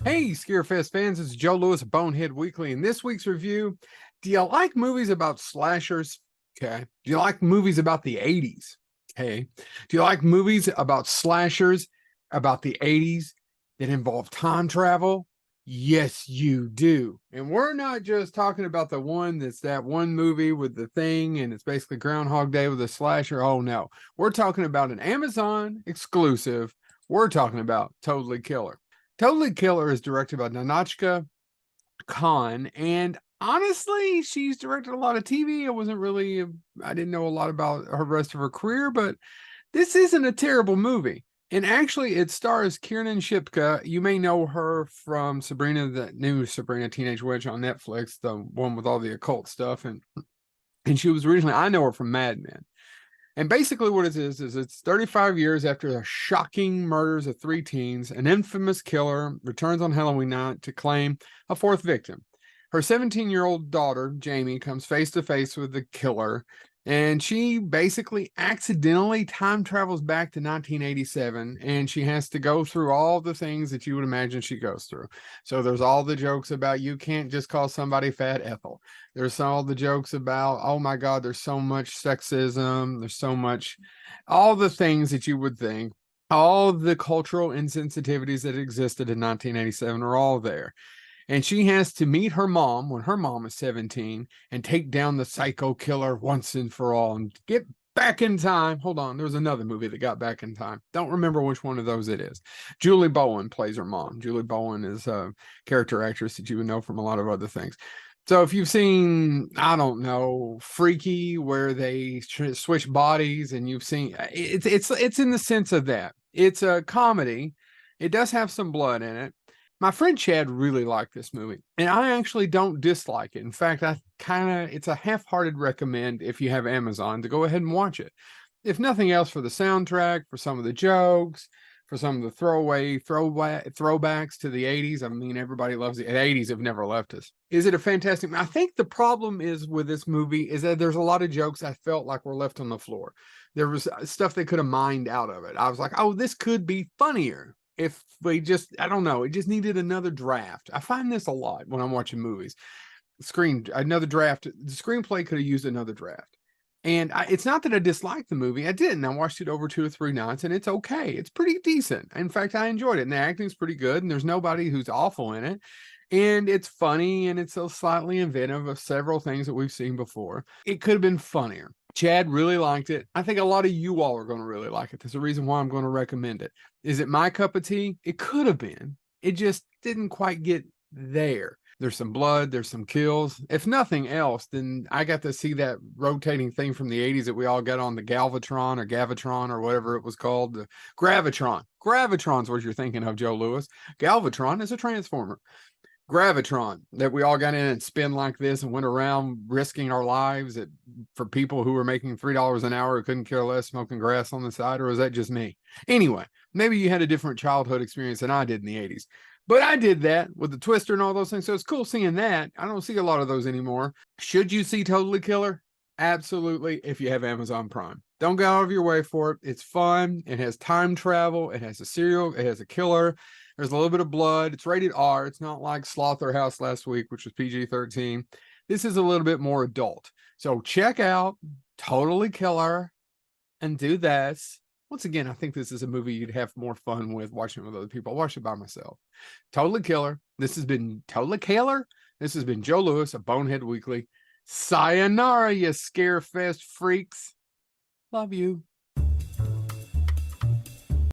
Hey, Scarefest fans, it's Joe Lewis of Bonehead Weekly. In this week's review, do you like movies about slashers? Okay. Do you like movies about the 80s? Okay. Do you like movies about slashers about the 80s that involve time travel? Yes, you do. And we're not just talking about the one that's that one movie with the thing and it's basically Groundhog Day with a slasher. Oh, no. We're talking about an Amazon exclusive. We're talking about Totally Killer. Totally Killer is directed by Nanachka Khan, and honestly, she's directed a lot of TV. I didn't know a lot about her rest of her career, but this isn't a terrible movie. And actually, it stars Kiernan Shipka. You may know her from Sabrina, the new Sabrina Teenage Witch on Netflix, the one with all the occult stuff. And she was originally, I know her from Mad Men. And basically, what it is it's 35 years after the shocking murders of three teens. An infamous killer returns on Halloween night to claim a fourth victim. Her 17-year-old daughter, Jamie, comes face to face with the killer, and she basically accidentally time travels back to 1987, and she has to go through all the things that you would imagine she goes through. So there's all the jokes about you can't just call somebody fat Ethel. There's all the jokes about, oh my God, there's so much sexism. There's so much, all the things that you would think, all the cultural insensitivities that existed in 1987 are all there. And she has to meet her mom when her mom is 17 and take down the psycho killer once and for all and get back in time. Hold on, there was another movie that got back in time. Don't remember which one of those it is. Julie Bowen plays her mom. Julie Bowen is a character actress that you would know from a lot of other things. So if you've seen, I don't know, Freaky, where they switch bodies, and you've seen it's in the sense of that. It's a comedy. It does have some blood in it. My friend Chad really liked this movie, and I actually don't dislike it. In fact, it's a half-hearted recommend if you have Amazon to go ahead and watch it. If nothing else, for the soundtrack, for some of the jokes, for some of the throwbacks to the 80s. I mean, everybody loves the 80s have never left us. Is it a fantastic? I think the problem is with this movie is that there's a lot of jokes I felt like were left on the floor. There was stuff they could have mined out of it. I was like, oh, this could be funnier if we just, I don't know, it just needed another draft. I find this a lot when I'm watching movies. Another draft. The screenplay could have used another draft. And it's not that I disliked the movie. I didn't. I watched it over 2 or 3 nights, and it's okay. It's pretty decent. In fact, I enjoyed it. And the acting's pretty good, and there's nobody who's awful in it. And it's funny, and it's so slightly inventive of several things that we've seen before. It could have been funnier. Chad really liked it. I think a lot of you all are going to really like it. There's a reason why I'm going to recommend it. Is it my cup of tea? It could have been. It just didn't quite get there. There's some blood, there's some kills. If nothing else, then I got to see that rotating thing from the 80s that we all got on the Galvatron or Gavatron or whatever it was called. The Gravitron. Gravitron's what you're thinking of, Joe Lewis. Galvatron is a transformer. Gravitron that we all got in and spin like this and went around risking our lives for people who were making $3 an hour who couldn't care less smoking grass on the side, or was that just me? Anyway, maybe you had a different childhood experience than I did in the 80s. But I did that with the Twister and all those things. So it's cool seeing that. I don't see a lot of those anymore. Should you see Totally Killer? Absolutely, if you have Amazon Prime. Don't go out of your way for it. It's fun. It has time travel. It has it has a killer. There's a little bit of blood. It's rated R. It's not like Slaughterhouse last week, which was PG-13. This is a little bit more adult. So check out Totally Killer and do this. Once again, I think this is a movie you'd have more fun with watching with other people. I'll watch it by myself. Totally Killer. This has been Totally Killer. This has been Joe Lewis of Bonehead Weekly. Sayonara, you Scarefest freaks. Love you.